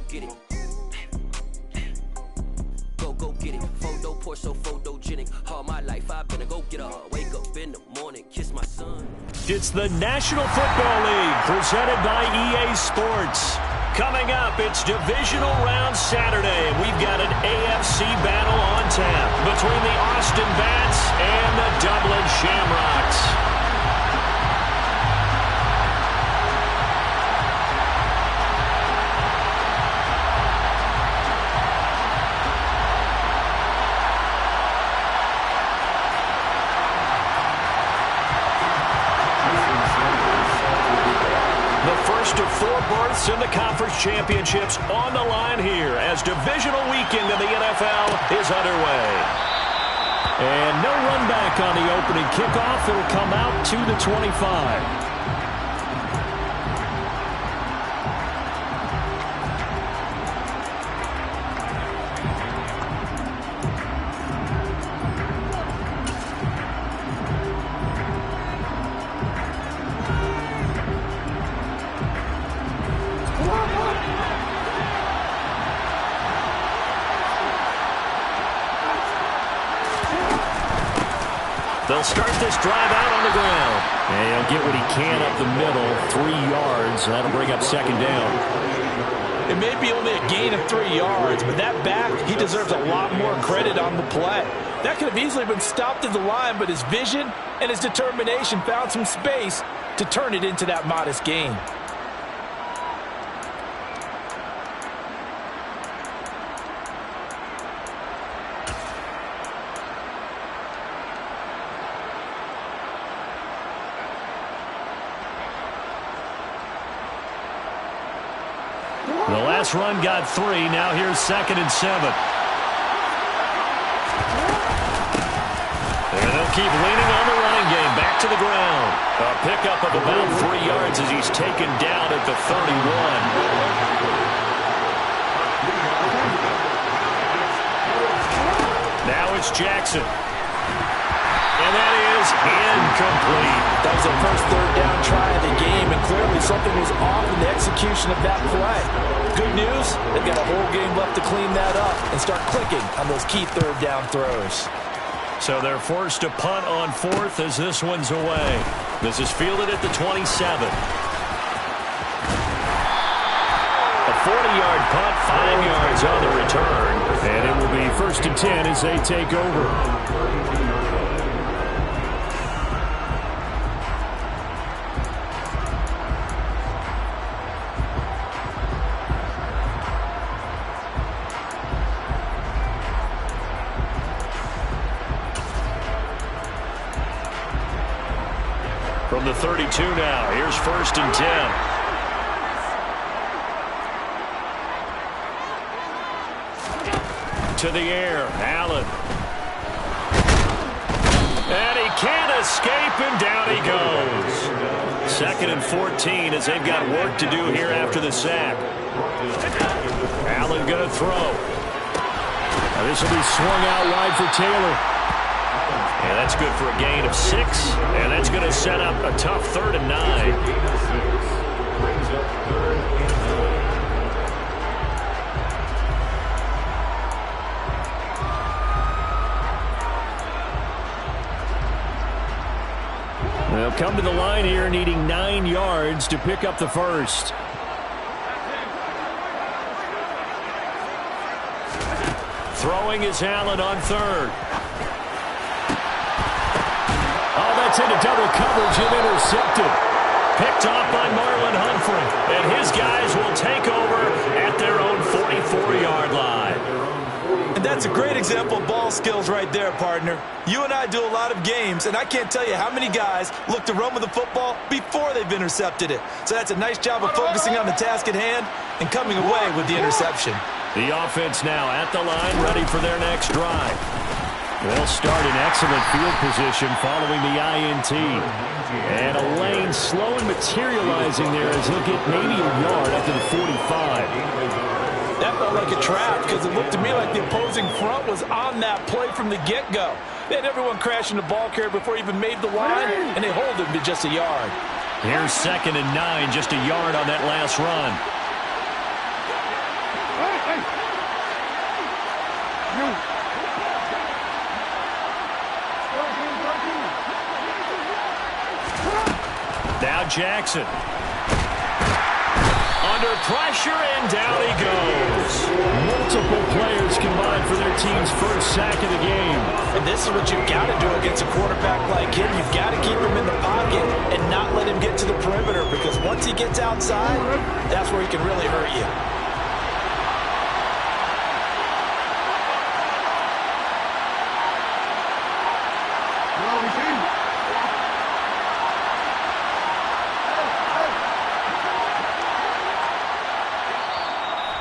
get it. Go get it. Photo Porsche, so photogenic. All my life I've been a go-getter. Wake up in the morning, kiss my son. It's the National Football League presented by EA Sports. Coming up, it's Divisional Round Saturday. We've got an AFC battle on tap between the Austin Bats and the Dublin Shamrocks. Of 4 berths in the conference championships on the line here as divisional weekend in the NFL is underway. And no run back on the opening kickoff. It'll come out to the 25. They'll start this drive out on the ground. And he'll get what he can up the middle, 3 yards. That'll bring up second down. It may be only a gain of 3 yards, but that back, he deserves a lot more credit on the play. That could have easily been stopped at the line, but his vision and his determination found some space to turn it into that modest gain. The last run got 3. Now here's 2nd and 7. And they'll keep leaning on the running game. Back to the ground. A pickup of about 3 yards as he's taken down at the 31. Now it's Jackson. And that is incomplete. That was the first 3rd down try of the game, and clearly something was off in the execution of that play. Good news, they've got a whole game left to clean that up and start clicking on those key 3rd down throws. So they're forced to punt on 4th as this one's away. This is fielded at the 27. A 40-yard punt, 5 yards on the return. And it will be 1st and 10 as they take over. From the 32 now, here's 1st and 10. To the air, Allen. And he can't escape, and down he goes. 2nd and 14 as they've got work to do here after the sack. Allen going to throw. Now this will be swung out wide for Taylor. And that's good for a gain of 6. And that's going to set up a tough 3rd and 9. They'll come to the line here needing 9 yards to pick up the first. Throwing is Allen on 3rd. Oh, that's into double coverage and intercepted. Picked off by Marlon Humphrey. And his guys will take over at their own 44-yard line. And that's a great example of ball skills right there, partner. You and I do a lot of games, and I can't tell you how many guys look to run with the football before they've intercepted it. So that's a nice job of focusing on the task at hand and coming away with the interception. The offense now at the line, ready for their next drive. They'll start in excellent field position following the INT. And a lane slow and materializing there as he'll get maybe a yard up to the 45. That felt like a trap because it looked to me like the opposing front was on that play from the get-go. They had everyone crashing the ball carrier before he even made the line, and they hold him to just a yard. Here's 2nd and 9, just a yard on that last run. Jackson. Under pressure, and down he goes. Multiple players combined for their team's first sack of the game. And this is what you've got to do against a quarterback like him. You've got to keep him in the pocket and not let him get to the perimeter, because once he gets outside, that's where he can really hurt you.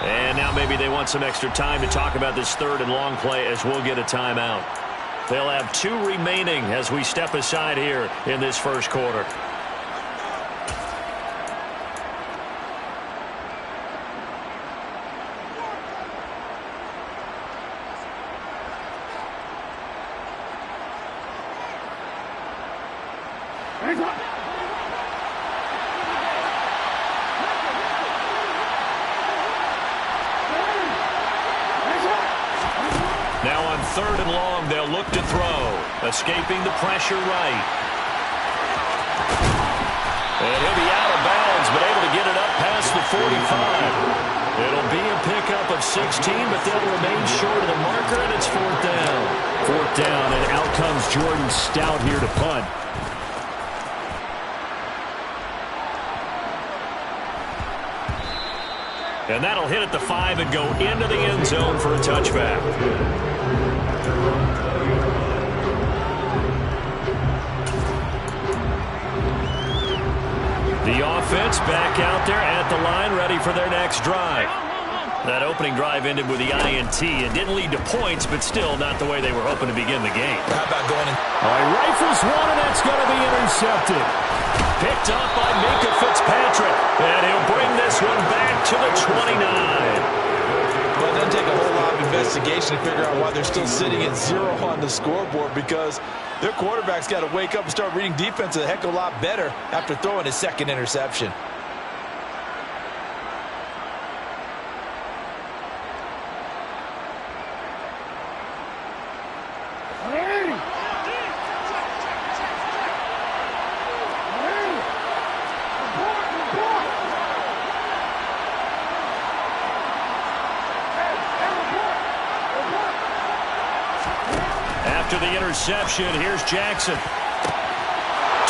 And now maybe they want some extra time to talk about this third and long play, as we'll get a timeout. They'll have 2 remaining as we step aside here in this first quarter. Now on 3rd and long, they'll look to throw. Escaping the pressure right. And he'll be out of bounds, but able to get it up past the 45. It'll be a pickup of 16, but they'll remain short of the marker, and it's 4th down. 4th down, and out comes Jordan Stout here to punt. And that'll hit at the 5 and go into the end zone for a touchback. The offense back out there at the line, ready for their next drive. That opening drive ended with the INT. It didn't lead to points, but still not the way they were hoping to begin the game. How about going in? Rifles one, and that's going to be intercepted. Picked up by Minkah Fitzpatrick. And he'll bring this one back to the 29. Well, it doesn't take a whole lot of investigation to figure out why they're still sitting at 0 on the scoreboard, because their quarterback's got to wake up and start reading defense a heck of a lot better after throwing his 2nd interception. After the interception, here's Jackson.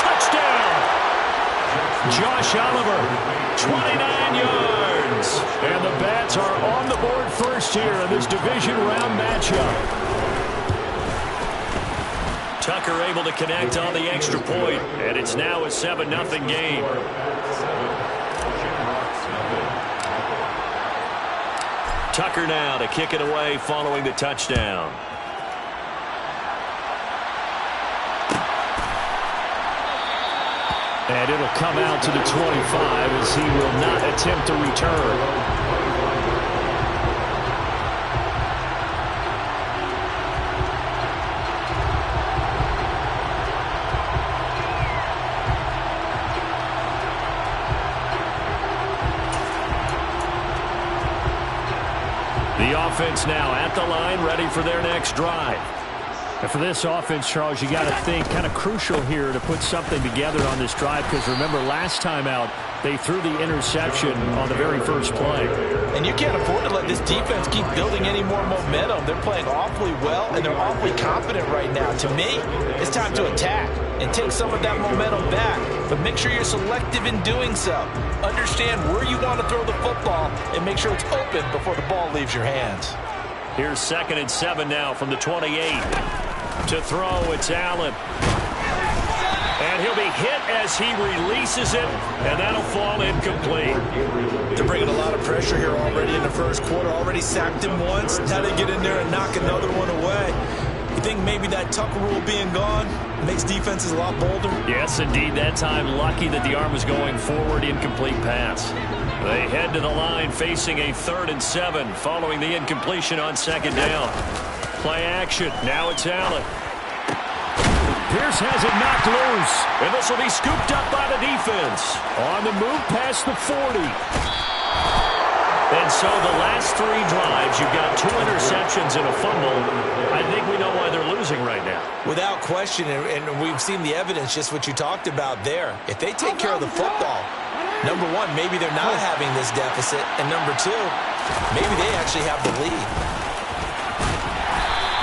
Touchdown! Josh Oliver, 29 yards. And the Bats are on the board first here in this division round matchup. Tucker able to connect on the extra point, and it's now a 7-0 game. Tucker now to kick it away following the touchdown. And it'll come out to the 25 as he will not attempt to return. The offense now at the line, ready for their next drive. And for this offense, Charles, you got to think kind of crucial here to put something together on this drive, because remember last time out they threw the interception on the very first play. And you can't afford to let this defense keep building any more momentum. They're playing awfully well, and they're awfully confident right now. To me, it's time to attack and take some of that momentum back, but make sure you're selective in doing so. Understand where you want to throw the football and make sure it's open before the ball leaves your hands. Here's 2nd and 7 now from the 28. To throw, it's Allen. And he'll be hit as he releases it, and that'll fall incomplete. They're bringing a lot of pressure here already in the first quarter. Already sacked him once. Now they get in there and knock another one away. You think maybe that Tucker rule being gone makes defenses a lot bolder? Yes, indeed. That time, lucky that the arm was going forward. Incomplete pass. They head to the line facing a 3rd and 7 following the incompletion on 2nd down. Play action. Now it's Allen. Pierce has it knocked loose, and this will be scooped up by the defense. On the move past the 40. And And so the last 3 drives, you've got 2 interceptions and a fumble. I think we know why they're losing right now. Without question, and we've seen the evidence, just what you talked about there. If they take care of the football, number one, maybe they're not having this deficit. And number two, maybe they actually have the lead.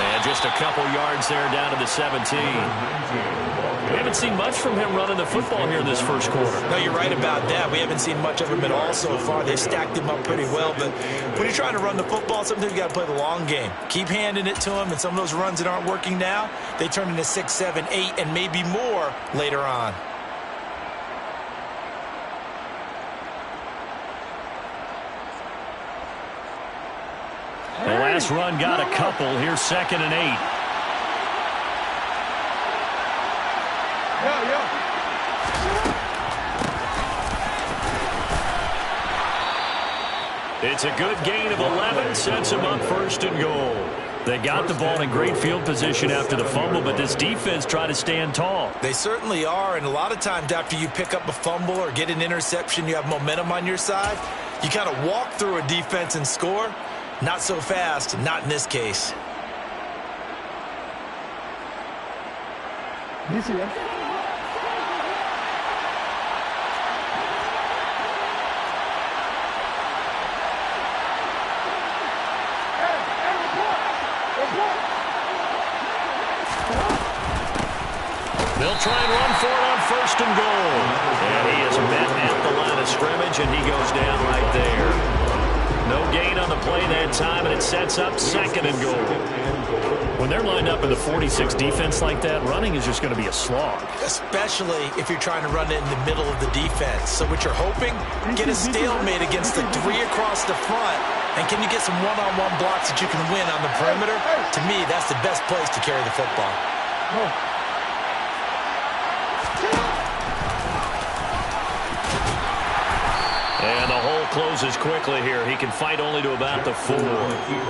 And just a couple yards there down to the 17. We haven't seen much from him running the football here in this first quarter. No, you're right about that. We haven't seen much of him at all so far. They stacked him up pretty well. But when you're trying to run the football, sometimes you got to play the long game. Keep handing it to him, and some of those runs that aren't working now, they turn into 6, 7, 8, and maybe more later on. The last run got a couple. Here's 2nd and 8. It's a good gain of 11. Sets them up 1st and goal. They got the ball in great field position after the fumble, but this defense tried to stand tall. They certainly are, and a lot of times after you pick up a fumble or get an interception, you have momentum on your side. You kind of walk through a defense and score. Not so fast, not in this case. They'll try and run for it on 1st and goal. And he is met at the line of scrimmage, and he goes down right there. No gain on the play that time, and it sets up 2nd and goal. When they're lined up in the 46 defense like that, running is just going to be a slog. Especially if you're trying to run it in the middle of the defense. So what you're hoping, get a stalemate against the 3 across the front, and can you get some one-on-one blocks that you can win on the perimeter? To me, that's the best place to carry the football. And the hole closes quickly here. He can fight only to about the 4.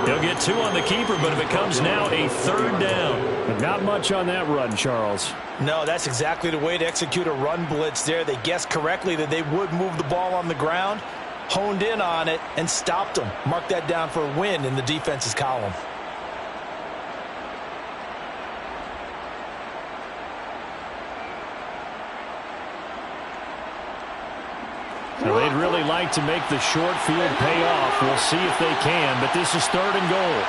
He'll get 2 on the keeper, but it becomes now a 3rd down. But not much on that run, Charles. No, that's exactly the way to execute a run blitz there. They guessed correctly that they would move the ball on the ground, honed in on it, and stopped them. Mark that down for a win in the defense's column. Well, they'd really like to make the short field pay off. We'll see if they can, but this is 3rd and goal.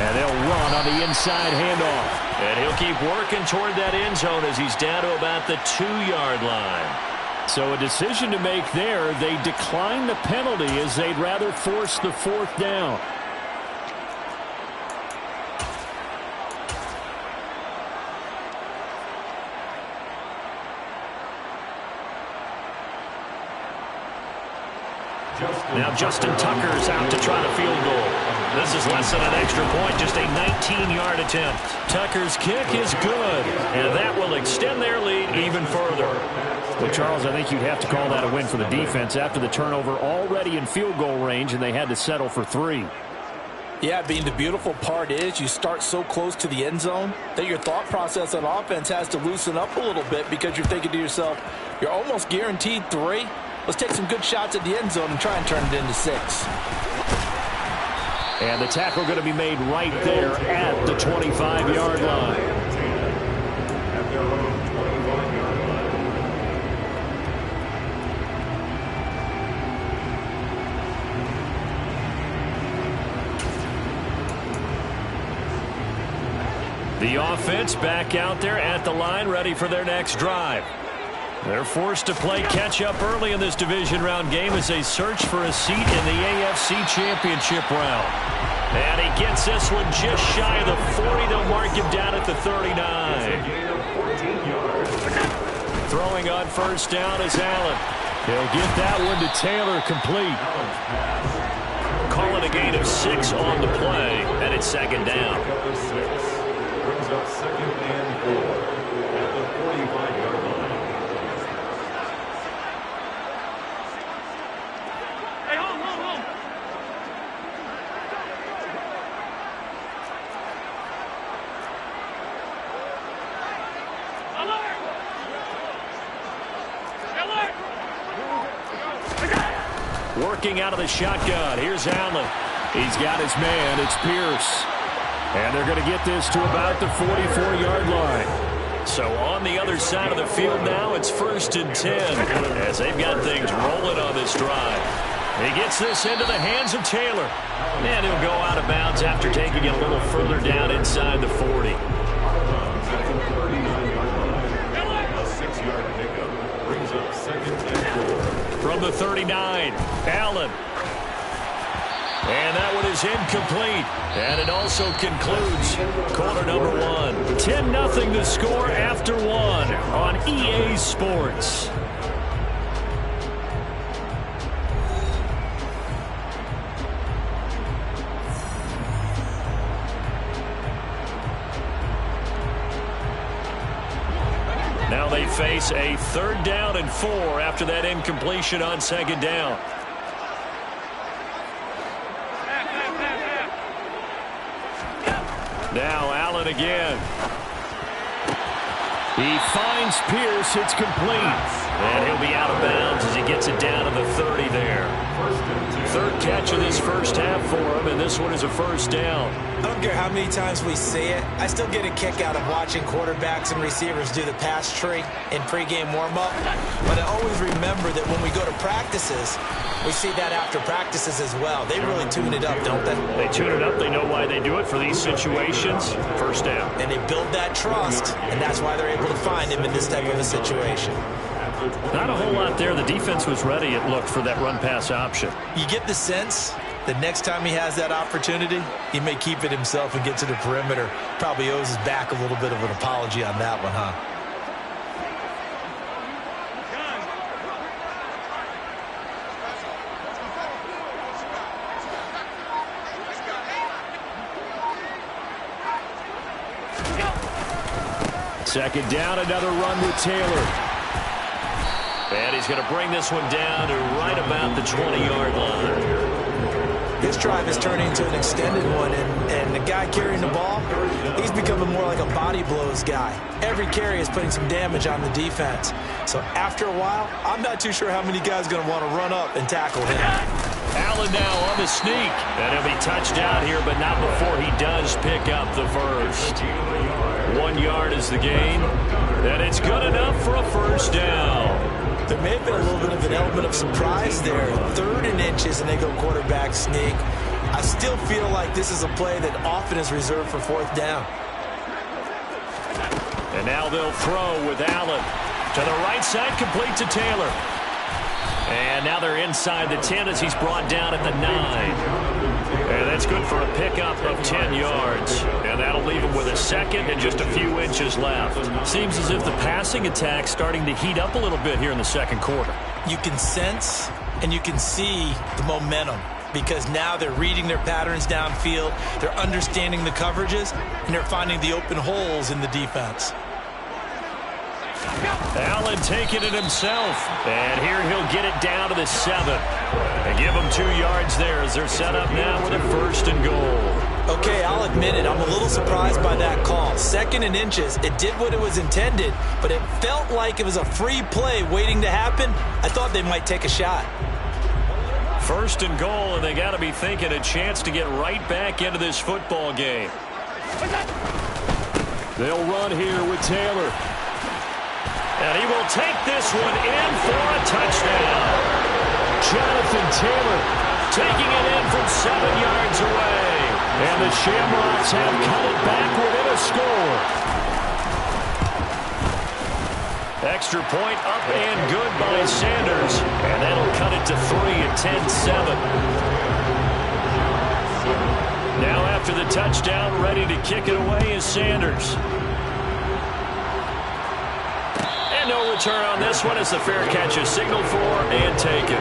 And they'll run on the inside handoff. And he'll keep working toward that end zone as he's down to about the 2-yard line. So a decision to make there. They decline the penalty as they'd rather force the 4th down. Now Justin Tucker's out to try the field goal. This is less than an extra point, just a 19-yard attempt. Tucker's kick is good, and that will extend their lead even further. Well, Charles, I think you'd have to call that a win for the defense after the turnover already in field goal range, and they had to settle for 3. Yeah, Bean, the beautiful part is you start so close to the end zone that your thought process on offense has to loosen up a little bit because you're thinking to yourself, you're almost guaranteed 3. Let's take some good shots at the end zone and try and turn it into 6. And the tackle going to be made right there at the 25-yard line. The offense back out there at the line, ready for their next drive. They're forced to play catch-up early in this division round game as they search for a seat in the AFC Championship round. And he gets this one just shy of the 40. They'll mark him down at the 39. Throwing on 1st down is Allen. He'll get that one to Taylor, complete. Call it a gain of 6 on the play, and it's 2nd down. Brings up 2nd and 4 at the 45-yard line. Working out of the shotgun. Here's Allen. He's got his man. It's Pierce. And they're going to get this to about the 44-yard line. So on the other side of the field now, it's 1st and 10 as they've got things rolling on this drive. He gets this into the hands of Taylor. And he'll go out of bounds after taking it a little further down inside the 40. From the 39, Allen. And that one is incomplete. And it also concludes quarter number 1. 10-0 the score after 1 on EA Sports. Now they face a 3rd down and 4 after that incompletion on 2nd down. Now Allen again. He finds Pierce. It's complete. And he'll be out of bounds as he gets it down to the 30 there. 3rd catch of this first half for him, and this one is a 1st down. I don't care how many times we see it. I still get a kick out of watching quarterbacks and receivers do the pass tree in pregame warm-up. But I always remember that when we go to practices, we see that after practices as well. They really tune it up, don't they? They tune it up. They know why they do it for these situations. 1st down. And they build that trust, and that's why they're able to find him in this type of a situation. Not a whole lot there. The defense was ready, it looked, for that run-pass option. You get the sense that next time he has that opportunity, he may keep it himself and get to the perimeter. Probably owes his back a little bit of an apology on that one, huh? Second down, another run with Taylor. And he's going to bring this one down to right about the 20-yard line. This drive is turning into an extended one, and the guy carrying the ball, he's becoming more like a body blows guy. Every carry is putting some damage on the defense. So after a while, I'm not too sure how many guys are going to want to run up and tackle him. Allen now on the sneak. And he'll be touched out here, but not before he does pick up the first. 1 yard is the gain, and it's good enough for a 1st down. There may have been a little bit of an element of surprise there. 3rd and inches, and they go quarterback sneak. I still feel like this is a play that often is reserved for 4th down. And now they'll throw with Allen. To the right side, complete to Taylor. And now they're inside the 10 as he's brought down at the 9. And that's good for a pickup of 10 yards. And that'll leave him with a 2nd and just a few inches left. Seems as if the passing attack's starting to heat up a little bit here in the 2nd quarter. You can sense and you can see the momentum because now they're reading their patterns downfield, they're understanding the coverages, and they're finding the open holes in the defense. Allen taking it himself. And here he'll get it down to the 7. They give him 2 yards there as they're set up now with a 1st and goal. Okay, I'll admit it. I'm a little surprised by that call. 2nd and inches. It did what it was intended, but it felt like it was a free play waiting to happen. I thought they might take a shot. 1st and goal, and they got to be thinking a chance to get right back into this football game. They'll run here with Taylor. And he will take this one in for a touchdown. Jonathan Taylor taking it in from 7 yards away. And the Shamrocks have cut it back within a score. Extra point up and good by Sanders. And that'll cut it to 3 at 10-7. Now after the touchdown, ready to kick it away is Sanders. And no return on this one as the fair catch is signaled for and taken.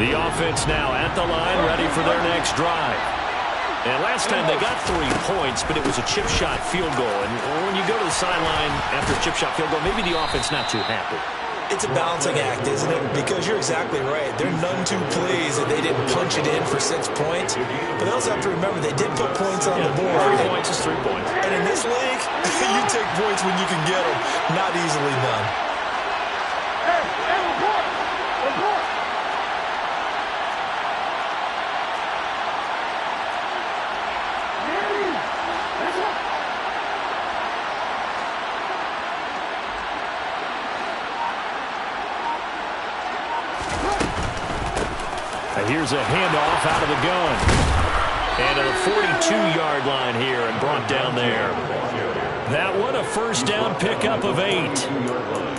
The offense now at the line, ready for their next drive. And last time they got 3 points, but it was a chip shot field goal. And when you go to the sideline after a chip shot field goal, maybe the offense not too happy. It's a balancing act, isn't it? Because you're exactly right. They're none too pleased that they didn't punch it in for 6 points. But they also have to remember they did put points on the board. 3 points is 3 points. And in this league, you take points when you can get them. Not easily done. Here's a handoff out of the gun. And to the 42-yard line here and brought down there. That one a first down pickup of 8.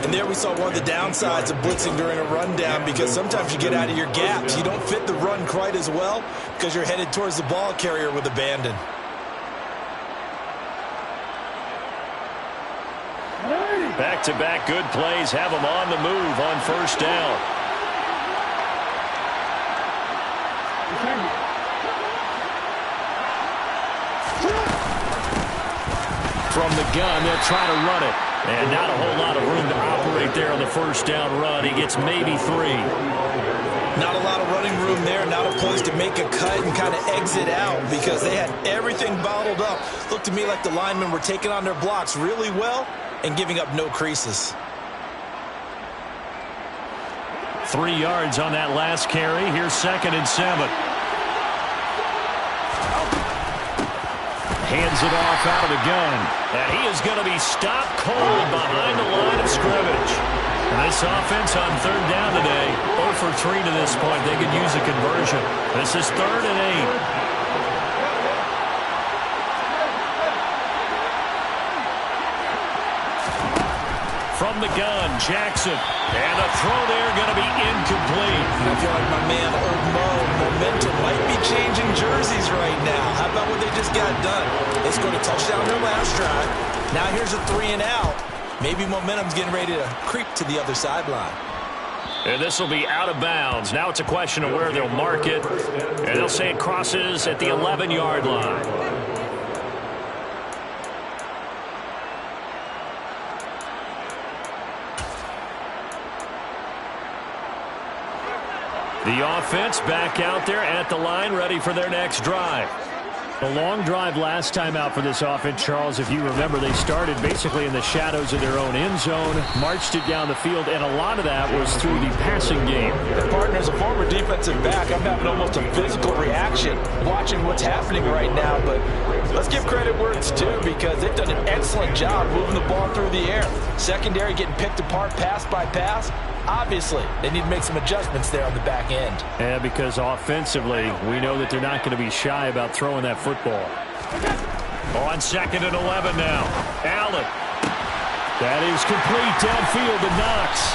And there we saw one of the downsides of blitzing during a rundown, because sometimes you get out of your gaps. You don't fit the run quite as well because you're headed towards the ball carrier with abandon. Back-to-back good plays have them on the move on first down. From the gun, they'll try to run it. And not a whole lot of room to operate there on the first down run. He gets maybe 3. Not a lot of running room there, not a place to make a cut and kind of exit out, because they had everything bottled up. Looked to me like the linemen were taking on their blocks really well and giving up no creases. 3 yards on that last carry. Here's 2nd and 7. Hands it off out of the gun. And he is going to be stopped cold behind the line of scrimmage. And this offense on 3rd down today, 0 for 3 to this point. They could use a conversion. This is 3rd and 8. From the gun, Jackson. And a throw there going to be incomplete. I feel like my man, Old Mo, momentum might be changing jerseys right now. How about what they just got done? They scored a touchdown their last drive. Now here's a 3 and out. Maybe momentum's getting ready to creep to the other sideline. And this will be out of bounds. Now it's a question of where they'll mark it. And they'll say it crosses at the 11-yard line. The offense back out there at the line, ready for their next drive. A long drive last time out for this offense, Charles. If you remember, they started basically in the shadows of their own end zone, marched it down the field, and a lot of that was through the passing game. Partner, as a former defensive back, I'm having almost a physical reaction watching what's happening right now. But let's give credit where it's due, because they've done an excellent job moving the ball through the air. Secondary getting picked apart pass by pass. Obviously, they need to make some adjustments there on the back end. Yeah, because offensively, we know that they're not going to be shy about throwing that football. On 2nd and 11 now. Allen. That is complete downfield to Knox.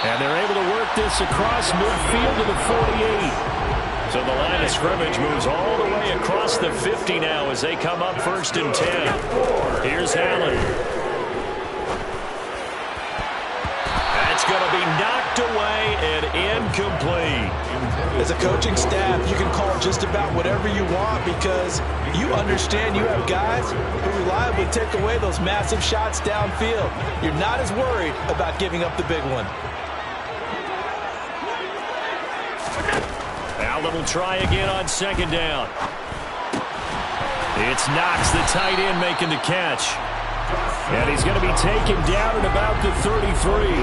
And they're able to work this across midfield to the 48. So the line of scrimmage moves all the way across the 50 now as they come up 1st and 10. Here's Allen. That's going to be knocked away and incomplete. As a coaching staff, you can call just about whatever you want, because you understand you have guys who reliably take away those massive shots downfield. You're not as worried about giving up the big one. Allen will try again on 2nd down. It's Knox, the tight end, making the catch. And he's going to be taken down at about the 33.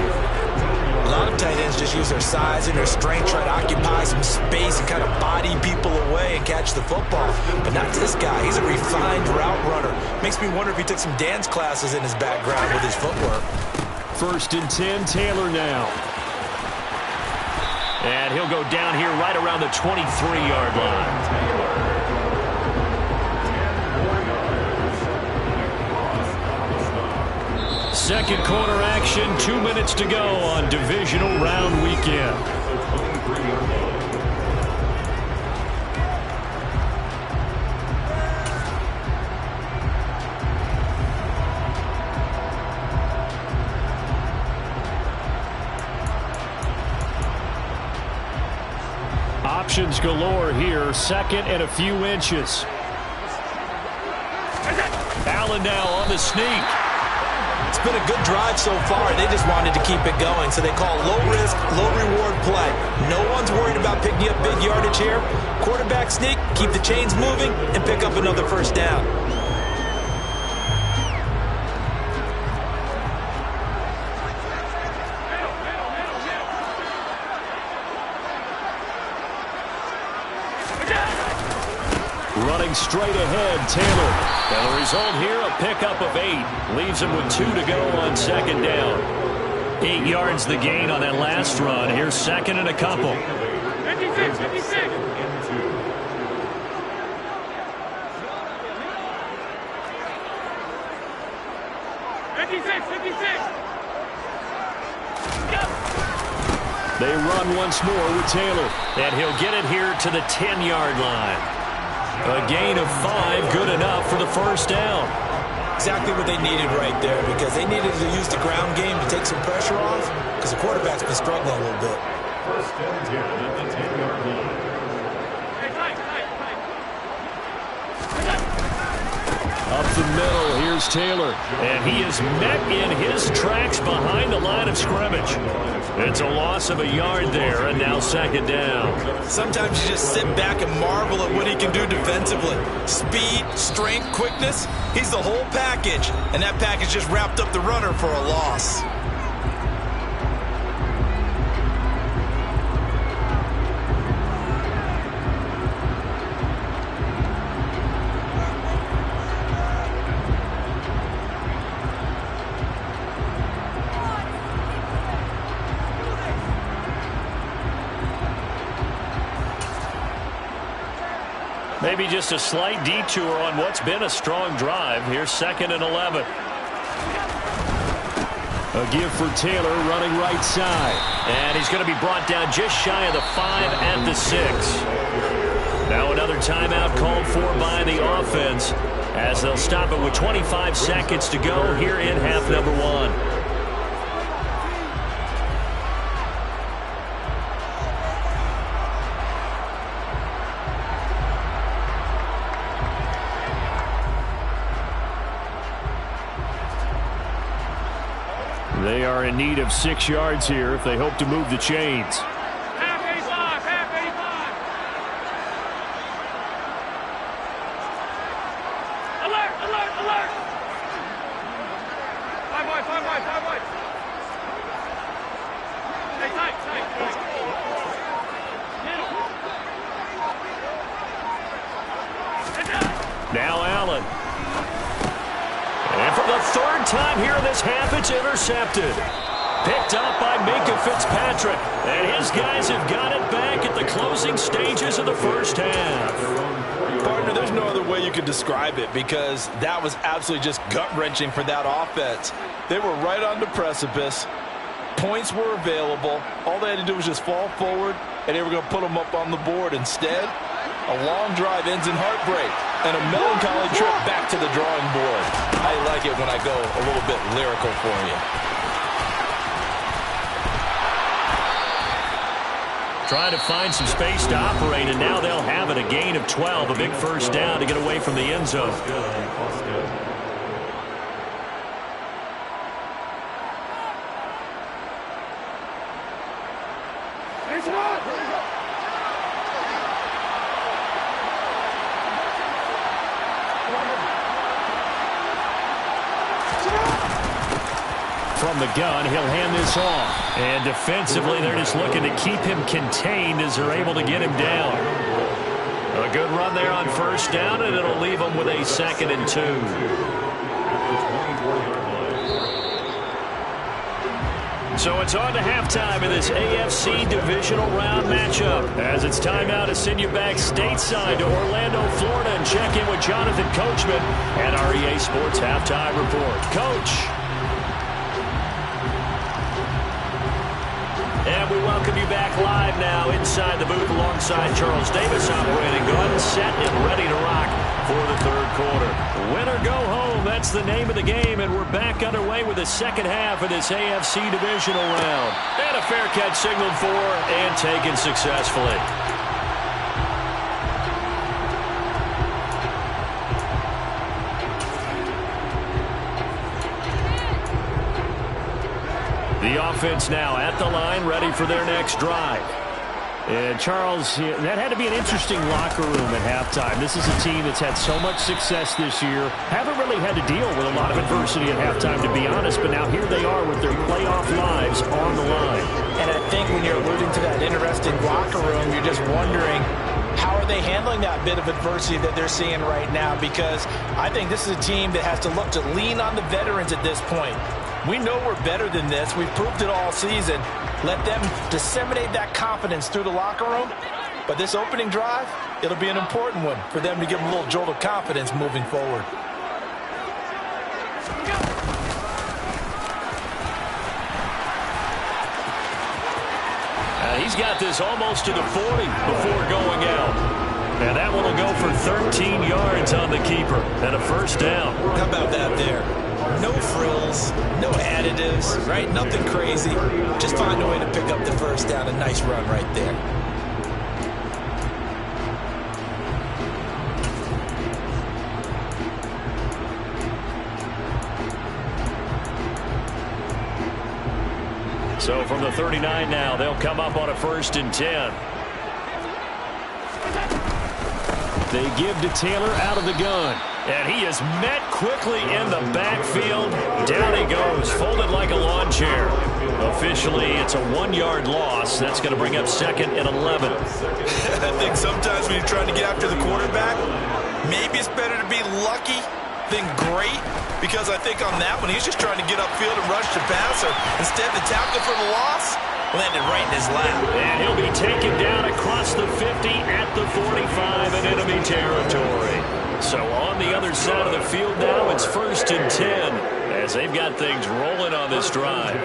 A lot of tight ends just use their size and their strength, try to occupy some space and kind of body people away and catch the football. But not this guy. He's a refined route runner. Makes me wonder if he took some dance classes in his background with his footwork. 1st and 10, Taylor now. And he'll go down here right around the 23-yard line. Second quarter action, 2 minutes to go on divisional round weekend. Options galore here. Second and a few inches. Allen now on the sneak. It's been a good drive so far. They just wanted to keep it going, so they call low-risk, low-reward play. No one's worried about picking up big yardage here. Quarterback sneak, keep the chains moving, and pick up another first down. Running straight ahead, Taylor. And the result here, a pickup of 8. Leaves him with 2 to go on second down. 8 yards the gain on that last run. Here's second and a couple. 56, 56. They run once more with Taylor. And he'll get it here to the 10-yard line. A gain of 5, good enough for the first down. Exactly what they needed right there, because they needed to use the ground game to take some pressure off, because the quarterback's been struggling a little bit. First and 10 at the 10-yard line. Up the middle, here's Taylor. And he is met in his tracks behind the line of scrimmage. It's a loss of a yard there, and now second down. Sometimes you just sit back and marvel at what he can do defensively. Speed, strength, quickness, he's the whole package. And that package just wrapped up the runner for a loss. Maybe just a slight detour on what's been a strong drive. Here's second and 11. A give for Taylor running right side. And he's going to be brought down just shy of the 5 at the 6. Now another timeout called for by the offense as they'll stop it with 25 seconds to go here in half number 1. They are in need of 6 yards here if they hope to move the chains. Half 85, half 85. Alert, alert, alert. 5 wide, 5 wide, 5 wide. Stay tight, tight, tight. Middle. Now Allen. And for the third time here in this half, it's intercepted. Picked up by Minkah Fitzpatrick. And his guys have got it back at the closing stages of the first half. Partner, there's no other way you could describe it, because that was absolutely just gut-wrenching for that offense. They were right on the precipice. Points were available. All they had to do was just fall forward, and they were going to put them up on the board. Instead, a long drive ends in heartbreak and a melancholy trip back to the drawing board. I like it when I go a little bit lyrical for you. Trying to find some space to operate, and now they'll have it. A gain of 12, a big first down to get away from the end zone. From the gun, he'll hand this off. And defensively, they're just looking to keep him contained as they're able to get him down. A good run there on first down, and it'll leave them with a second and 2. So it's on to halftime in this AFC divisional round matchup. As it's time now to send you back stateside to Orlando, Florida, and check in with Jonathan Coachman and our EA Sports Halftime Report. Coach. And we welcome you back live now inside the booth alongside Charles Davis, operating gun, set and ready to rock for the third quarter. Win or go home, that's the name of the game, and we're back underway with the second half of this AFC divisional round. And a fair catch signaled for and taken successfully. The offense now at the line, ready for their next drive. And Charles, that had to be an interesting locker room at halftime. This is a team that's had so much success this year. Haven't really had to deal with a lot of adversity at halftime, to be honest, but now here they are with their playoff lives on the line. And I think when you're alluding to that interesting locker room, you're just wondering, how are they handling that bit of adversity that they're seeing right now? Because I think this is a team that has to look to lean on the veterans at this point. We know we're better than this. We've proved it all season. Let them disseminate that confidence through the locker room. But this opening drive, it'll be an important one for them to give them a little jolt of confidence moving forward. He's got this almost to the 40 before going out. And that one will go for 13 yards on the keeper and a first down. How about that there? No frills, no additives, right? Nothing crazy. Just find a way to pick up the first down. A nice run right there. So from the 39 now, they'll come up on a 1st and 10. They give to Taylor out of the gun. And he is met quickly in the backfield. Down he goes, folded like a lawn chair. Officially, it's a 1-yard loss. That's going to bring up 2nd and 11. I think sometimes when you're trying to get after the quarterback, maybe it's better to be lucky than great. Because I think on that one, he's just trying to get upfield and rush the passer. Instead, the tackle for the loss landed right in his lap. And he'll be taken down across the 50 at the 45 in enemy territory. So on the other side of the field now, it's 1st and 10 as they've got things rolling on this drive.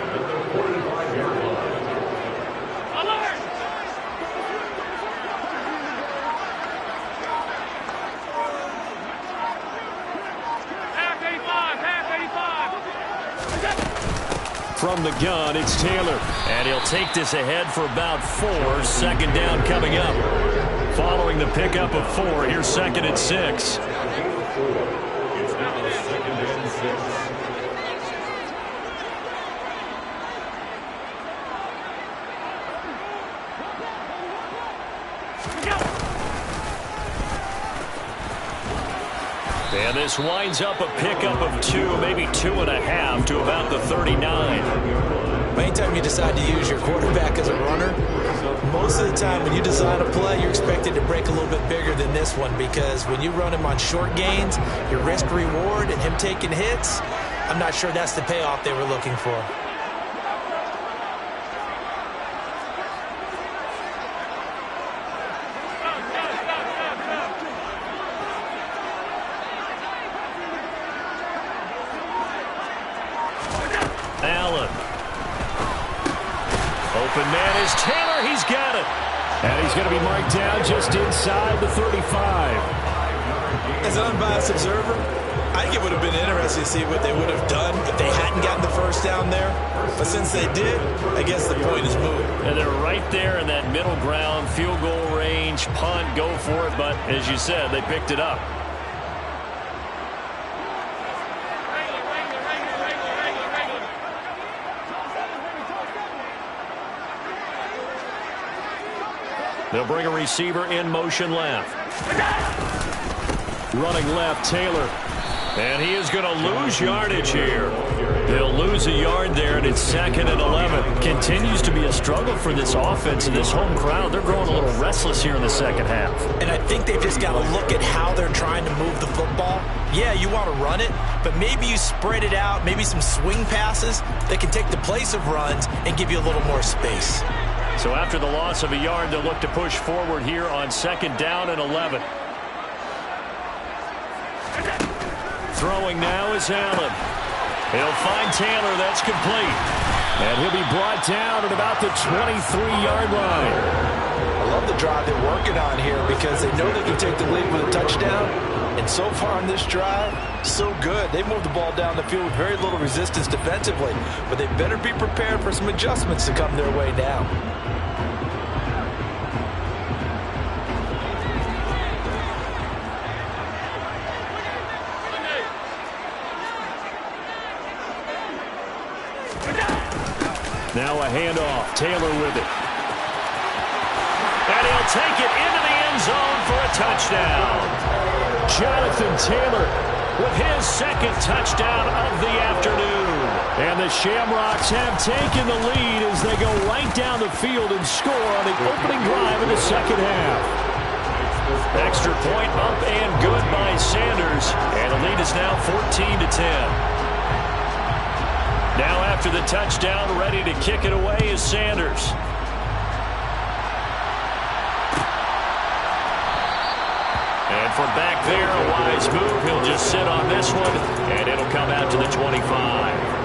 From the gun, it's Taylor. And he'll take this ahead for about 4. 2nd down coming up. Following the pickup of 4, here's 2nd and 6. And this winds up a pickup of 2, maybe 2.5 to about the 39. Anytime you decide to use your quarterback as a runner, most of the time when you design a play, you're expected to break a little bit bigger than this one, because when you run him on short gains, your risk-reward and him taking hits, I'm not sure that's the payoff they were looking for. Allen. Open man is Taylor. He's got it. And he's going to be marked down just inside the 35. As an unbiased observer, I think it would have been interesting to see what they would have done if they hadn't gotten the first down there. But since they did, I guess the point is moved. And they're right there in that middle ground, field goal range, punt, go for it. But as you said, they picked it up. They'll bring a receiver in motion left. Running left, Taylor. And he is going to lose yardage here. They'll lose a yard there, and it's 2nd and 11. Continues to be a struggle for this offense and this home crowd. They're growing a little restless here in the second half. And I think they've just got to look at how they're trying to move the football. Yeah, you want to run it, but maybe you spread it out, maybe some swing passes that can take the place of runs and give you a little more space. So after the loss of a yard, they'll look to push forward here on 2nd down and 11. Throwing now is Allen. He'll find Taylor. That's complete. And he'll be brought down at about the 23-yard line. I love the drive they're working on here because they know they can take the lead with a touchdown. And so far on this drive, so good. They moved the ball down the field with very little resistance defensively. But they better be prepared for some adjustments to come their way now. Now a handoff. Taylor with it. And he'll take it into the end zone for a touchdown. Jonathan Taylor with his second touchdown of the afternoon. And the Shamrocks have taken the lead as they go right down the field and score on the opening drive of the second half. Extra point up and good by Sanders. And the lead is now 14-10. Now after the touchdown, ready to kick it away is Sanders. And from back there, a wise move. He'll just sit on this one, and it'll come out to the 25.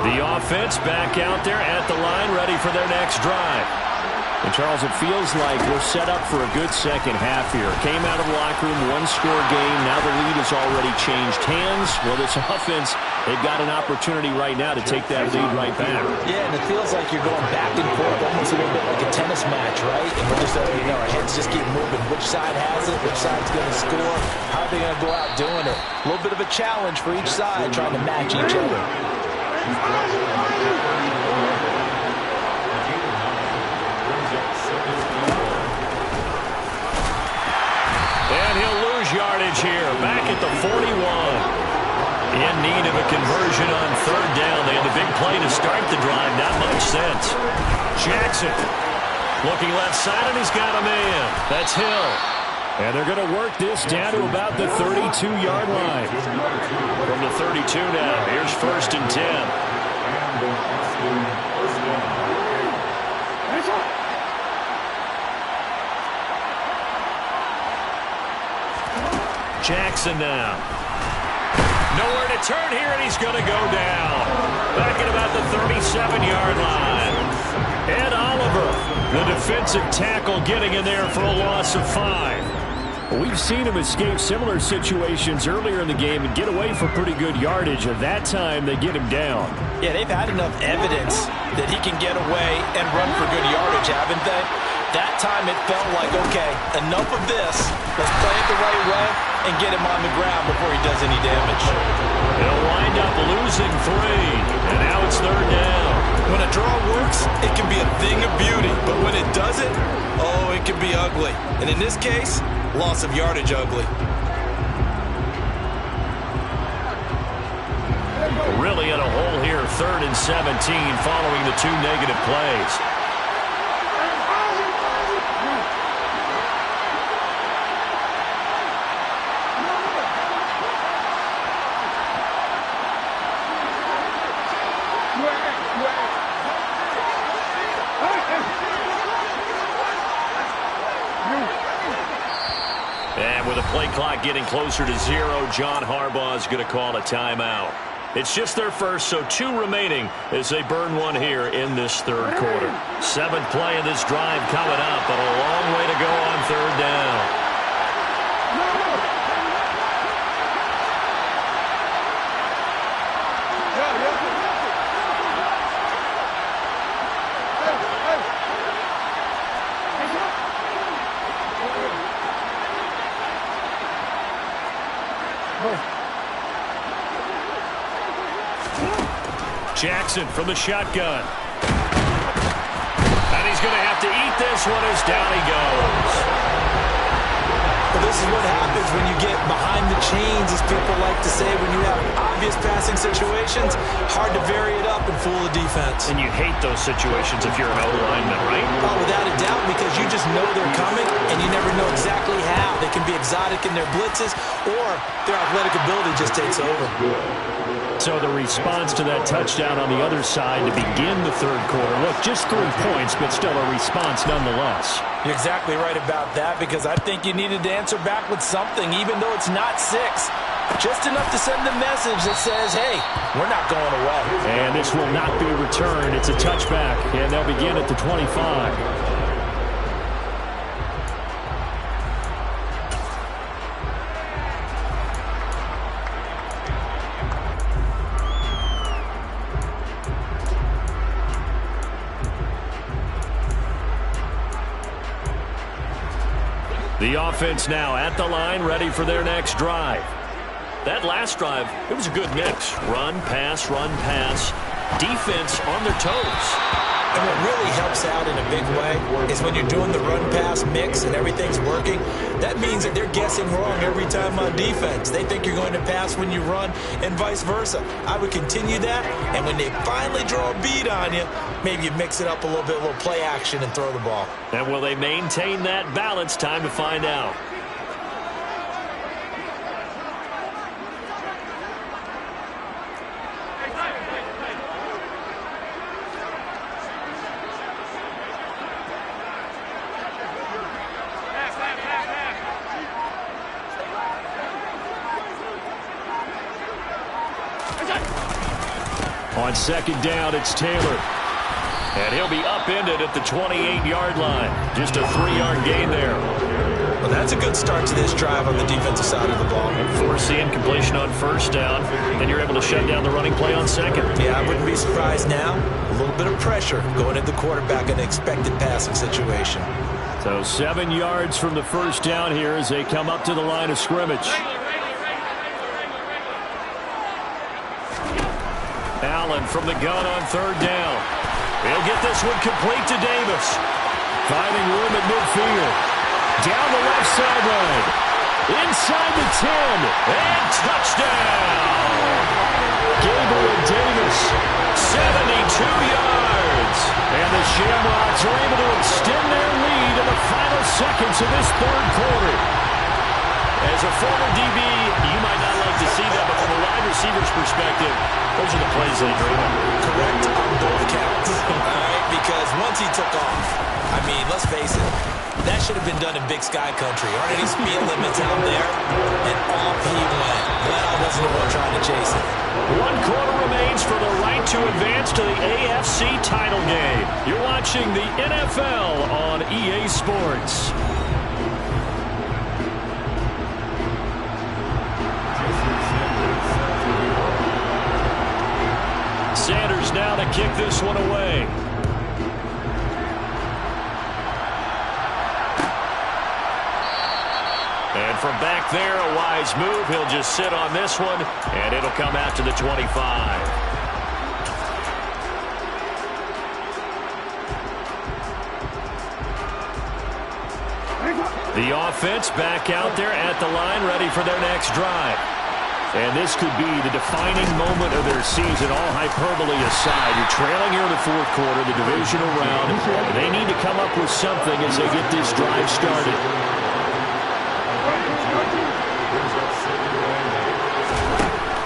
The offense back out there at the line, ready for their next drive. And, Charles, it feels like we're set up for a good second half here. Came out of the locker room, one-score game. Now the lead has already changed hands. Well, this offense, they've got an opportunity right now to take that lead right back. Yeah, and it feels like you're going back and forth, almost a little bit like a tennis match, right? And we're just, our heads just keep moving. Which side has it? Which side's going to score? How are they going to go out doing it? A little bit of a challenge for each side, trying to match each other. And he'll lose yardage here, back at the 41. In need of a conversion on third down. They had a big play to start the drive, not much sense. Jackson looking left side, and he's got a man. That's Hill. And they're going to work this down to about the 32-yard line. From the 32 now, here's 1st and 10. Jackson now. Nowhere to turn here, and he's going to go down. Back at about the 37-yard line. Ed Oliver, the defensive tackle, getting in there for a loss of 5. We've seen him escape similar situations earlier in the game and get away for pretty good yardage. At that time, they get him down. Yeah, they've had enough evidence that he can get away and run for good yardage, haven't they? That time it felt like, okay, enough of this. Let's play it the right way and get him on the ground before he does any damage. They'll wind up losing 3, and now it's third down. When a draw works, it can be a thing of beauty, but when it doesn't, oh, it can be ugly. And in this case, loss of yardage ugly. Really in a hole here, 3rd and 17 following the 2 negative plays. And with the play clock getting closer to 0, John Harbaugh is going to call a timeout. It's just their first, so 2 remaining as they burn one here in this third quarter. 7th play of this drive coming up, but a long way to go on third down. Jackson from the shotgun. And he's going to have to eat this one as down he goes. Well, this is what happens when you get behind the chains, as people like to say, when you have obvious passing situations. Hard to vary it up and fool the defense. And you hate those situations if you're an O-lineman, right? Oh, without a doubt, because you just know they're coming, and you never know exactly how. They can be exotic in their blitzes, or their athletic ability just takes over. So the response to that touchdown on the other side to begin the third quarter. Look, just 3 points, but still a response nonetheless. You're exactly right about that, because I think you needed to answer back with something, even though it's not 6. Just enough to send a message that says, hey, we're not going away. And this will not be returned. It's a touchback, and they'll begin at the 25. The offense now at the line, ready for their next drive. That last drive, it was a good mix. Run, pass, defense on their toes. And what really helps out in a big way is when you're doing the run-pass mix and everything's working, that means that they're guessing wrong every time on defense. They think you're going to pass when you run and vice versa. I would continue that, and when they finally draw a bead on you, maybe you mix it up a little bit, a little play action, and throw the ball. And will they maintain that balance? Time to find out. On second down, it's Taylor. And he'll be upended at the 28-yard line. Just a 3-yard gain there. Well, that's a good start to this drive on the defensive side of the ball. Force the incompletion on first down, and you're able to shut down the running play on second. Yeah, I wouldn't be surprised now. A little bit of pressure going at the quarterback in an expected passing situation. So 7 yards from the first down here as they come up to the line of scrimmage. Allen from the gun on third down. He'll get this one complete to Davis. Finding room at midfield. Down the left sideline. Inside the 10. And touchdown. Gabriel Davis. 72 yards. And the Shamrocks are able to extend their lead in the final seconds of this third quarter. As a former DB, you might not like to see that, but from a wide receiver's perspective, those are the plays they dream of. Correct on both counts. All right, because once he took off, I mean, let's face it, that should have been done in Big Sky Country. Aren't any speed limits out there? And off he went. Glad I wasn't the one trying to chase it. 1 quarter remains for the right to advance to the AFC title game. You're watching the NFL on EA Sports. Sanders now to kick this one away. And from back there, a wise move. He'll just sit on this one, and it'll come out to the 25. The offense back out there at the line, ready for their next drive. And this could be the defining moment of their season, all hyperbole aside. You're trailing here in the fourth quarter, the divisional round. They need to come up with something as they get this drive started.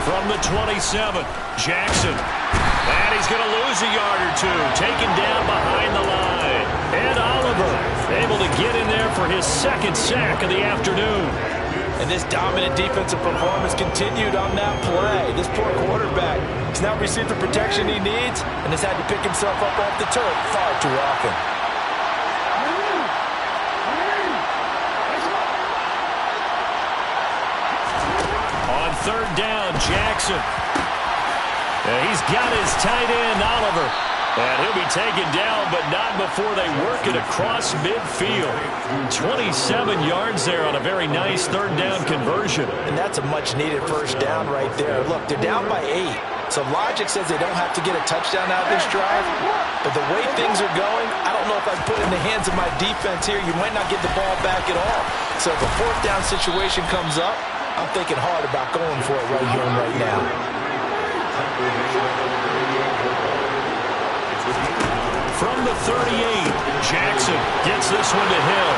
From the 27, Jackson. And he's going to lose a yard or two, taken down behind the line. And Oliver able to get in there for his second sack of the afternoon. And this dominant defensive performance continued on that play. This poor quarterback has now received the protection he needs and has had to pick himself up off the turf far too often. On third down, Jackson. He's got his tight end, Oliver. And he'll be taken down, but not before they work it across midfield. 27 yards there on a very nice third down conversion. And that's a much-needed first down right there. Look, they're down by 8. So logic says they don't have to get a touchdown out of this drive. But the way things are going, I don't know if I'd put it in the hands of my defense here. You might not get the ball back at all. So if a fourth down situation comes up, I'm thinking hard about going for it right here and right now. From the 38, Jackson gets this one to Hill.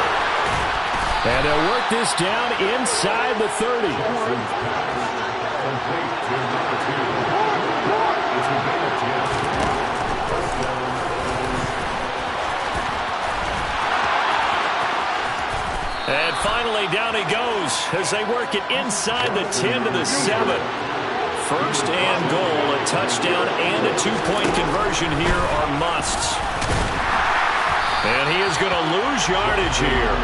And they'll work this down inside the 30. And finally, down he goes as they work it inside the 10 to the 7. First and goal, a touchdown and a two-point conversion here are musts. And he is going to lose yardage here.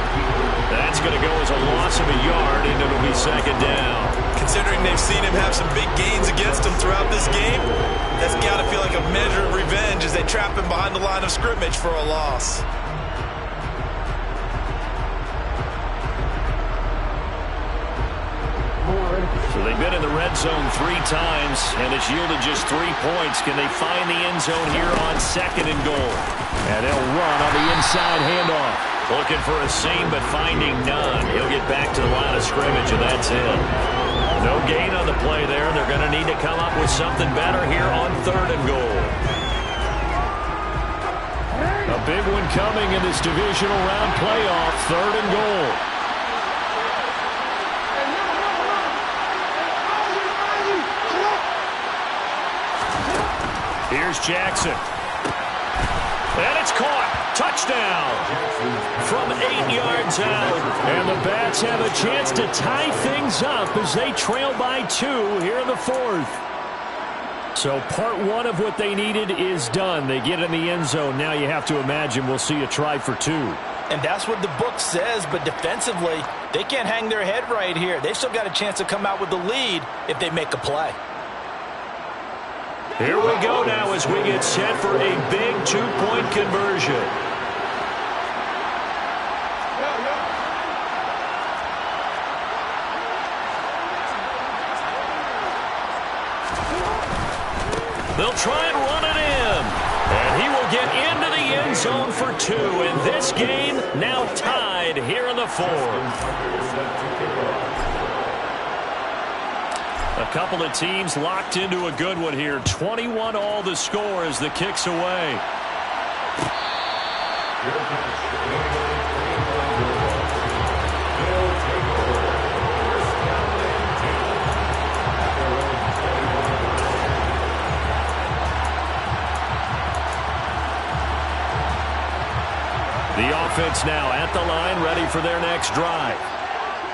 That's going to go as a loss of a yard, and it'll be second down. Considering they've seen him have some big gains against him throughout this game, that's got to feel like a measure of revenge as they trap him behind the line of scrimmage for a loss. So they've been in the red zone 3 times, and it's yielded just 3 points. Can they find the end zone here on 2nd and goal? And they'll run on the inside handoff. Looking for a seam, but finding none. He'll get back to the line of scrimmage, and that's it. No gain on the play there. They're going to need to come up with something better here on 3rd and goal. A big one coming in this divisional round playoff, 3rd and goal. Here's Jackson. And it's caught. Touchdown. From 8 yards out. And the Bats have a chance to tie things up as they trail by 2 here in the 4th. So part 1 of what they needed is done. They get in the end zone. Now you have to imagine we'll see a try for 2. And that's what the book says, but defensively, they can't hang their head right here. They've still got a chance to come out with the lead if they make a play. Here we go now as we get set for a big 2-point conversion. They'll try and run it in. And he will get into the end zone for 2. And this game now tied here in the 4th. A couple of teams locked into a good one here. 21 all the score as the kick's away. The offense now at the line, ready for their next drive.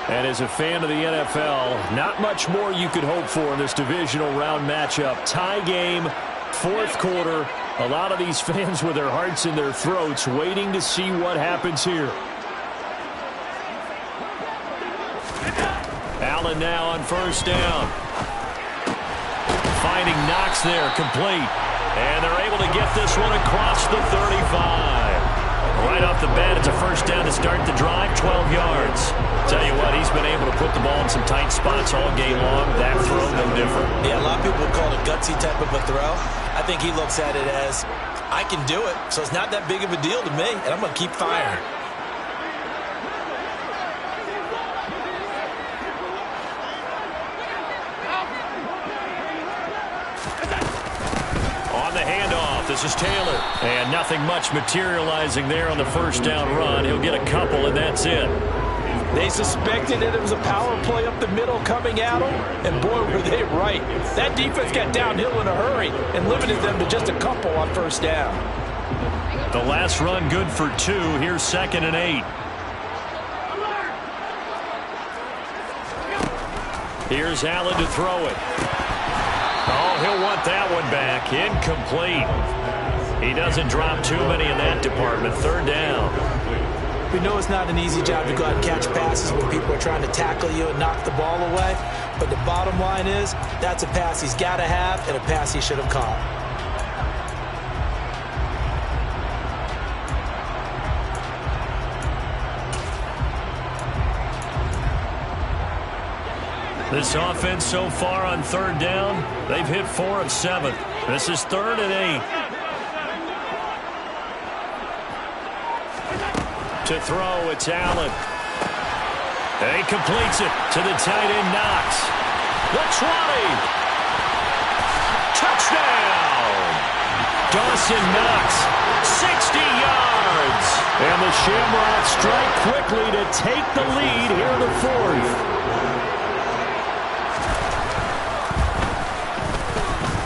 And as a fan of the NFL, not much more you could hope for in this divisional round matchup. Tie game, 4th quarter. A lot of these fans with their hearts in their throats waiting to see what happens here. Allen now on 1st down. Finding Knox there, complete. And they're able to get this one across the 35. Right off the bat, it's a 1st down to start the drive, 12 yards. Tell you what, he's been able to put the ball in some tight spots all game long. That throw, no different. Yeah, a lot of people would call it a gutsy type of a throw. I think he looks at it as, I can do it, so it's not that big of a deal to me, and I'm going to keep firing. This is Taylor. And nothing much materializing there on the 1st down run. He'll get a couple, and that's it. They suspected that it was a power play up the middle coming at them, and boy, were they right. That defense got downhill in a hurry and limited them to just a couple on 1st down. The last run good for 2. Here's 2nd and 8. Here's Allen to throw it. Oh, he'll want that one back. Incomplete. He doesn't drop too many in that department. 3rd down. We know it's not an easy job to go out and catch passes when people are trying to tackle you and knock the ball away. But the bottom line is, that's a pass he's got to have and a pass he should have caught. This offense so far on 3rd down, they've hit 4 of 7. This is 3rd and 8. To throw, it's Allen. And he completes it to the tight end, Knox. The 20. Touchdown! Dawson Knox, 60 yards. And the Shamrocks strike quickly to take the lead here in the 4th.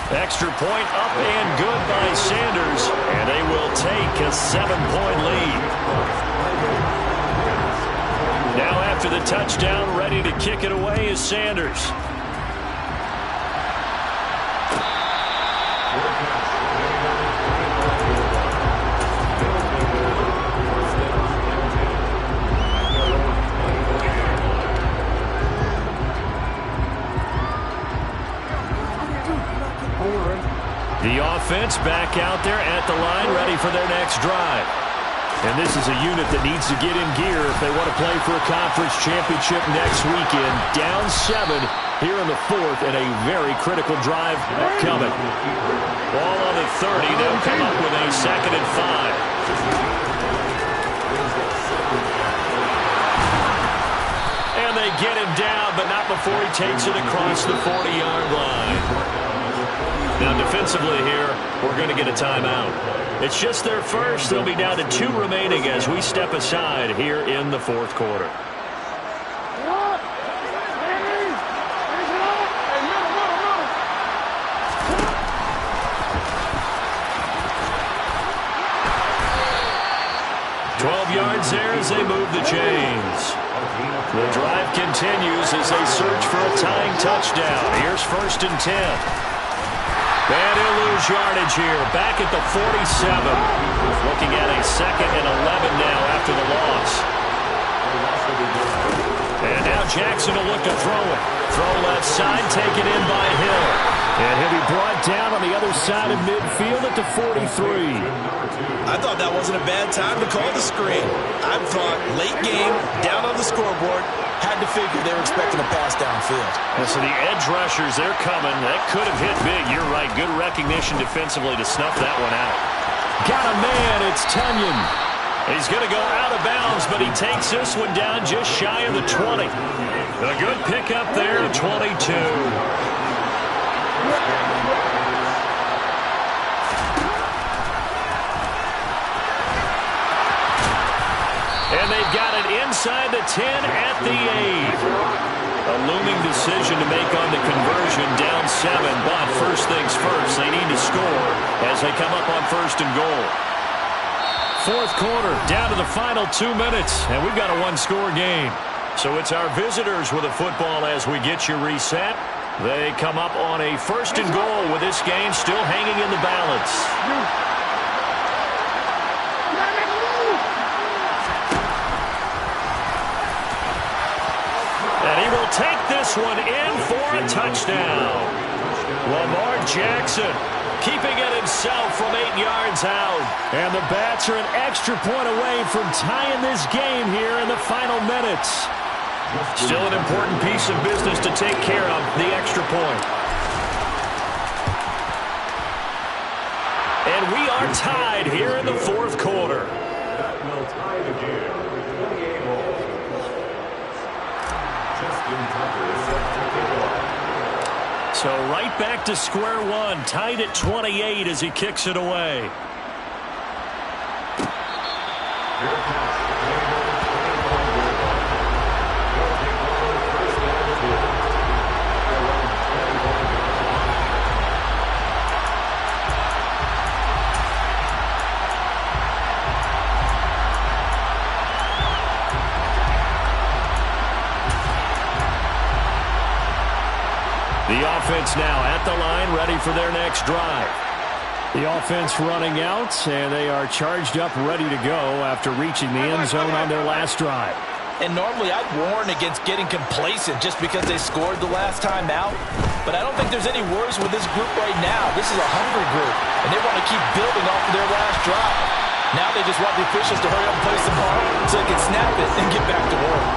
Extra point up and good by Sanders, and they will take a 7-point lead. Now after the touchdown, ready to kick it away is Sanders. The offense back out there at the line, ready for their next drive. And this is a unit that needs to get in gear if they want to play for a conference championship next weekend. Down 7 here in the 4th, and a very critical drive upcoming. Ball on the 30. They'll come up with a 2nd and 5. And they get him down, but not before he takes it across the 40-yard line. Now, defensively here, we're going to get a timeout. It's just their first. They'll be down to 2 remaining as we step aside here in the 4th quarter. Yards there as they move the chains. The drive continues as they search for a tying touchdown. Here's 1st and 10. And he'll lose yardage here. Back at the 47. Looking at a 2nd and 11 now after the loss. And now Jackson will look to throw it. Throw left side, taken in by Hill. And he'll be brought down on the other side of midfield at the 43. I thought that wasn't a bad time to call the screen. I thought late game, down on the scoreboard, had to figure they were expecting a pass downfield. And so the edge rushers, they're coming. That could have hit big. You're right. Good recognition defensively to snuff that one out. Got a man. It's Tunyon. He's going to go out of bounds, but he takes this one down just shy of the 20. A good pickup there, 22. And they've got it inside the 10 at the 8. A looming decision to make on the conversion, down 7. But first things first, they need to score as they come up on 1st and goal. 4th quarter, down to the final 2 minutes, and we've got a 1-score game. So it's our visitors with the football as we get you reset. They come up on a 1st and goal with this game still hanging in the balance. And he will take this one in for a touchdown. Lamar Jackson keeping it himself from 8 yards out. And the Bats are an extra point away from tying this game here in the final minutes. Still an important piece of business to take care of, the extra point. And we are tied here in the 4th quarter. Will tie the game. 28 all. Justin Tucker is set to kick off. So right back to square one, tied at 28 as he kicks it away. The offense now at the line, ready for their next drive. The offense running out, and they are charged up, ready to go after reaching the end zone on their last drive. And normally I'd warn against getting complacent just because they scored the last time out. But I don't think there's any worries with this group right now. This is a hungry group, and they want to keep building off of their last drive. Now they just want the officials to hurry up and place the ball so they can snap it and get back to work.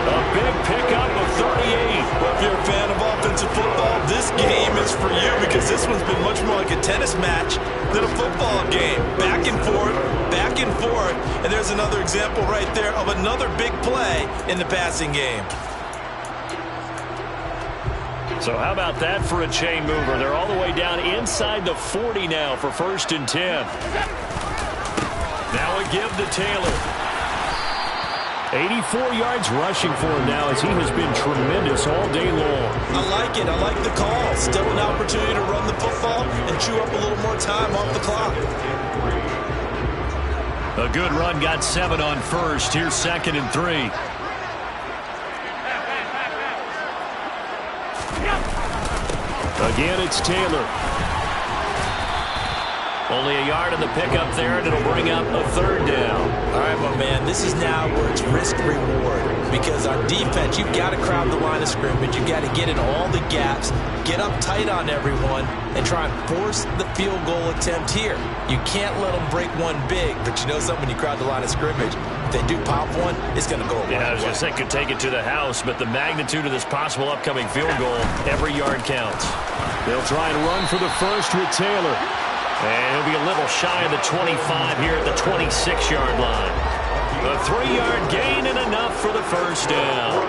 A big pickup of 38. Well, if you're a fan of offensive football, this game is for you because this one's been much more like a tennis match than a football game. Back and forth, and there's another example right there of another big play in the passing game. So how about that for a chain mover? They're all the way down inside the 40 now for 1st and 10. Now a give to Taylor. 84 yards rushing for him now as he has been tremendous all day long. I like it. I like the call. Still an opportunity to run the football and chew up a little more time off the clock. A good run, got 7 on 1st. Here's 2nd and 3. Again, it's Taylor. Only a yard in the pickup there, and it'll bring up a 3rd down. All right, my man, this is now where it's risk-reward. Because on defense, you've got to crowd the line of scrimmage. You've got to get in all the gaps, get up tight on everyone, and try and force the field goal attempt here. You can't let them break one big, but you know something, when you crowd the line of scrimmage, if they do pop one, it's going to go away. Yeah, I was going to say could take it to the house, but the magnitude of this possible upcoming field goal, every yard counts. They'll try and run for the first with Taylor. And he'll be a little shy of the 25 here at the 26-yard line. A 3-yard gain and enough for the first down.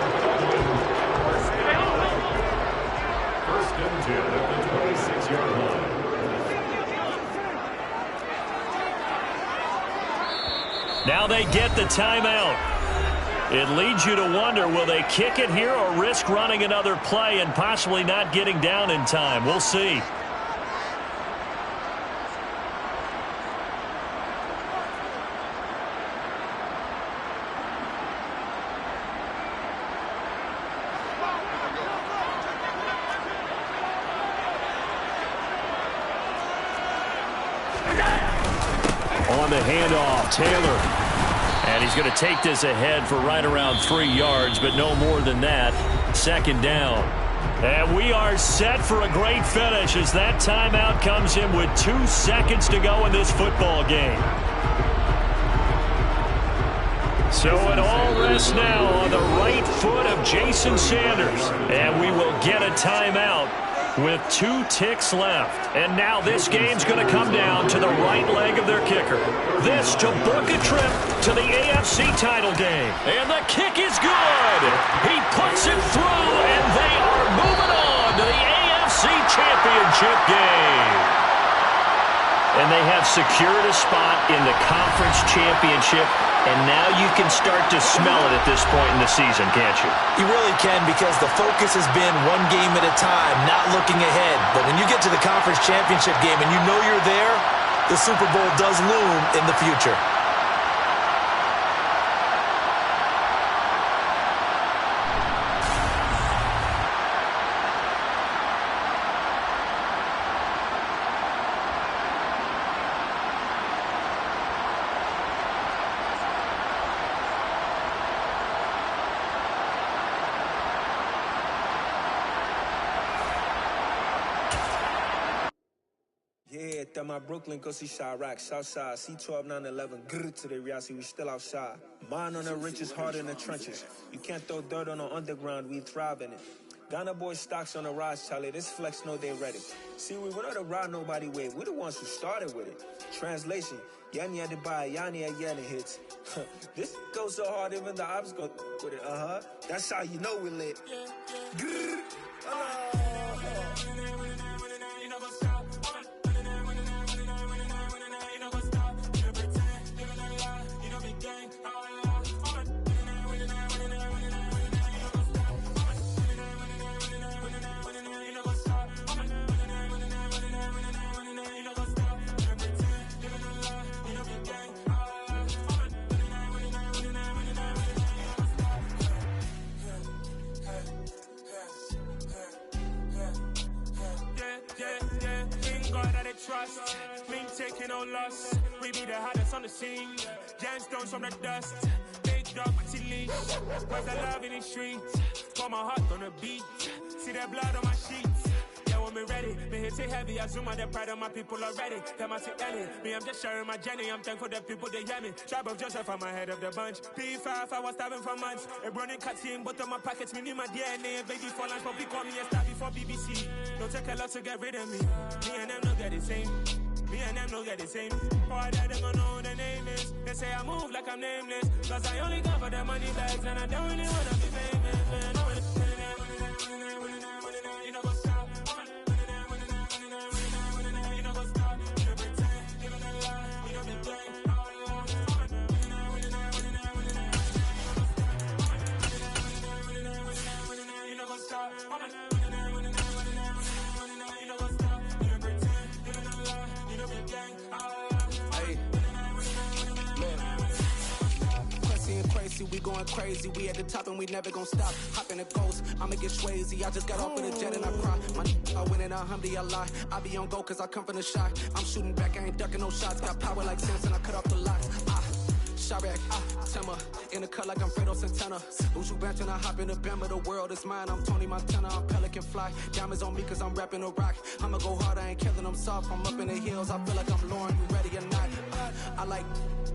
First and 10 at the 26-yard line. Now they get the timeout. It leads you to wonder, will they kick it here or risk running another play and possibly not getting down in time? We'll see. On the handoff, Taylor. And he's going to take this ahead for right around 3 yards, but no more than that. Second down. And we are set for a great finish as that timeout comes in with 2 seconds to go in this football game. So it all rests now on the right foot of Jason Sanders. And we will get a timeout with 2 ticks left. And now this game's going to come down to the right leg of their kicker. This to book a trip to the AFC title game. And the kick is good. He puts it through, and they are moving on to the AFC championship game. And they have secured a spot in the conference championship. And now you can start to smell it at this point in the season, can't you? You really can, because the focus has been one game at a time, not looking ahead. But when you get to the conference championship game and you know you're there, the Super Bowl does loom in the future. That my Brooklyn go see Chirac, Southside, C12, 911, grrr to the reality, we still outside. Mine on the riches, hard in the trenches. You can't throw dirt on the underground, we thrive in it. Ghana boys stocks on the rise, Charlie, this flex know they ready. See, we were not to ride nobody with, we the ones who started with it. Translation, Yanni had to buy, Yanni had Yanni hits. This goes so hard, even the ops go with it, That's how you know we lit. Grrr, trust, me taking no loss. We be the hottest on the scene. Gemstones from the dust. Big dog with leash. Where's the love in the streets? Pour my heart on the beat. See that blood on my sheets. Yeah, when we ready, me hit it heavy. I zoom out the pride of my people already. Them I see Ellie. Me, I'm just sharing my journey. I'm thankful that people they hear me. Tribe of Joseph, I'm ahead of the bunch. P5, I was starving for months. A running cutscene, but on my pockets, me need my DNA. Baby for lunch, but we call me a star before BBC. Don't take a lot to get rid of me. Me and them don't get the same. Me and them don't get the same. Boy, that they gonna know who the name is. They say I move like I'm nameless. Cause I only come for the money bags. And I don't really wanna be famous, man. You know what's up? You know what's up? You pretend, give it a lie. You know the game. You know what's up? We going crazy, we at the top and we never gonna stop. Hop in a ghost, I'ma get swayzy. I just got off with a jet and I cry. I win in a Humvee, I lie. I be on go cause I come from the shot. I'm shooting back, I ain't ducking no shots. Got power like Samson, I cut off the locks. Chirac, Tema, in the cut like I'm Fredo Santana. Buju Banton, I hop in the Bama, the world is mine. I'm Tony Montana, I'm Pelican Fly. Diamonds on me cause I'm rapping a rock. I'ma go hard, I ain't killing them soft. I'm up in the hills, I feel like I'm Lauren, you ready or not? I like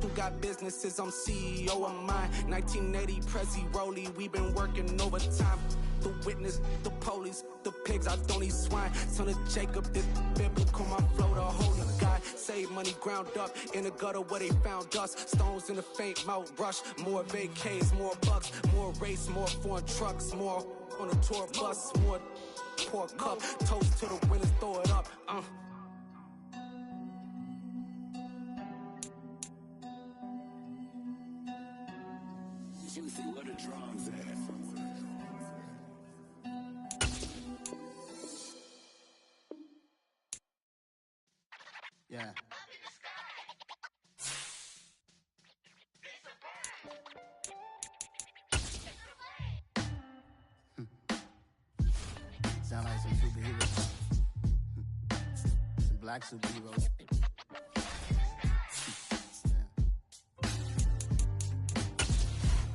who got businesses, I'm CEO of mine. 1980 Prezi Rolly, we been working overtime. The witness, the police, the pigs, I don't eat swine. Son of Jacob, this biblical, my flow, the holy God. Save money ground up in the gutter where they found us. Stones in the faint mouth rush. More vacays, more bucks, more race, more foreign trucks, more on a tour bus, more pour cup. Toast to the winners, throw it up. Juicy, where the drums at? Yeah. Sound like some superheroes. Some black superheroes.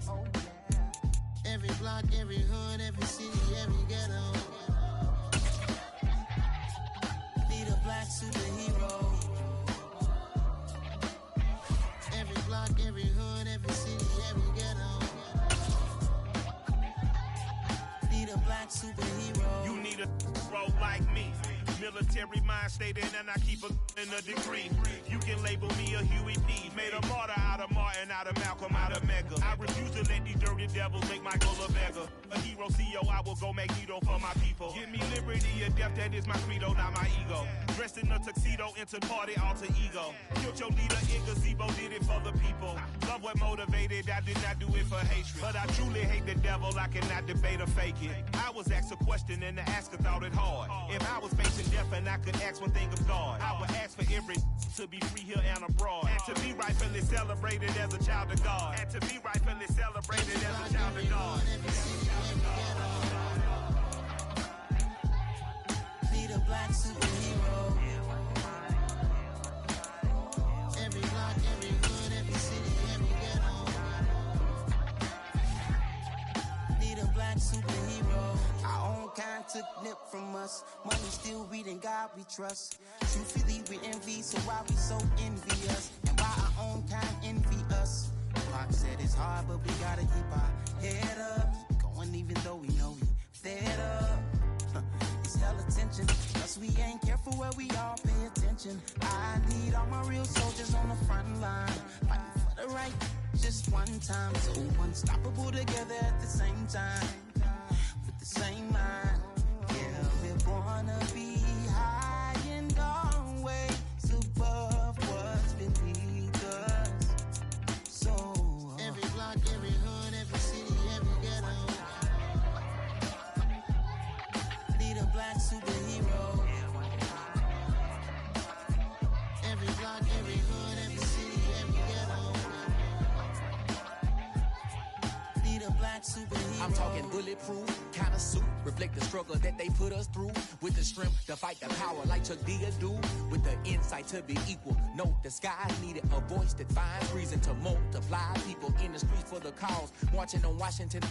Oh, yeah. Every block, every hood, every city, every ghetto. Need a black superhero. Every block, every hood, every city, every ghetto. Need a black superhero. You need a role like me. Military mind stated, and I keep in a degree. You can label me a Huey P. Made a martyr out of Martin, out of Malcolm, out of Mega. I refuse to let these dirty devils make Michael a beggar. A hero CEO, I will go Magneto for my people. Give me liberty or death, that is my credo, not my ego. Dressed in a tuxedo, into party, alter ego. Killed your leader in gazebo, did it for the people. Love what motivated, I did not do it for hatred. But I truly hate the devil, I cannot debate or fake it. I was asked a question and the asker thought it hard. If I was facing death and I could ask one thing of God, I would ask for every to be free here and abroad. And to be rightfully celebrated as a child of God. And to be rightfully celebrated as a child of God. Need a black superhero. Every block, every hood, every city, every ghetto. Need a black superhero. Our own kind took nip from us. Money still reading God we trust. Truthfully we envy, so why we so envious? And why our own kind envy us? Pac said it's hard, but we gotta keep our head up. Going even though we know we fed up. It's hella tension, plus we ain't careful where we all pay attention. I need all my real soldiers on the front line, fighting for the right just one time. So unstoppable together at the same time, with the same mind. Yeah, we're gonna be high and always above what's beneath us. So every block, every hood, every city, every ghetto. Need a black superhero. Every block, every hood, every city, every ghetto. Need a black superhero. I'm talking bulletproof kind of suit, reflect the struggle that they put us through. With the strength to fight the power like Chuck D do. With the insight to be equal. Note the sky needed a voice that finds reason to multiply. People in the streets for the cause, marching on Washington.